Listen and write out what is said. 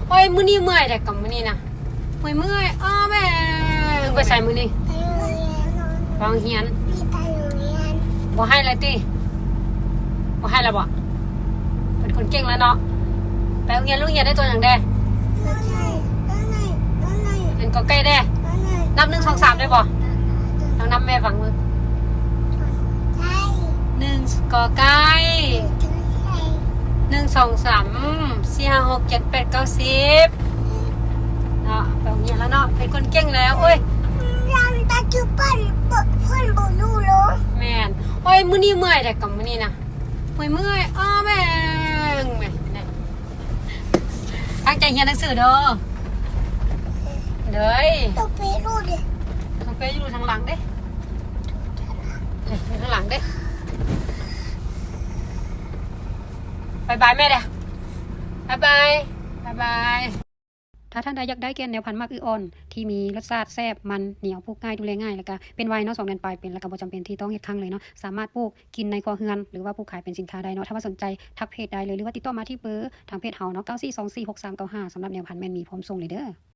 โอ้ยมื้อนี้เมื่อยแต่กับมื้อนี้นะเมื่อยอ้อแม่ไปใส่มื้อนี้ไปโรงเรียนบ่ให้เลยติบ่ให้แล้วบ่เป็นคนเก่งแล้วเนาะไปโรงเรียนได้ตัวอย่างแดเป็นก็ใกล้แด้นับ1 2 3ได้บ่ลองนับแม่ฟังมือ1กอไก่1 2 3 4 5 6 7 8 9 10เนาะไปโรงเรียนแล้วเนาะเป็นคนเก่งแล้วโอ้ยแม่นโอ้ยมื้อนี้เมื่อยแต่กับมื้อนี้นะเมื่อยอ้อแม่งแม่เนี่ยตั้งใจเรียนหนังสือเด้อเด้ยต้องไปอยู่ทางหลังเด้อยู่ทางหลังเด้บายบายแม่เด้บายบายถ้าท่านใดอยากได้แกนแนวพันธุ์มากอ่อนที่มีรสชาติแซ่บมันเหนียวปลูกง่ายดูแลง่ายแล้วก็เป็นไวเนาะ2 เดือนปลายเป็นแล้วก็บ่จำเป็นที่ต้องเฮ็ดครั้งเลยเนาะสามารถปลูกกินในครัวเรือนหรือว่าปลูกขายเป็นสินค้าได้เนาะถ้าว่าสนใจทักเพจได้เลยหรือว่าติดต่อมาที่เบอร์ทางเพจเฮาเนาะ94246395สำหรับแนวพันธุ์แม่นมีพร้อมส่งเลยเด้อ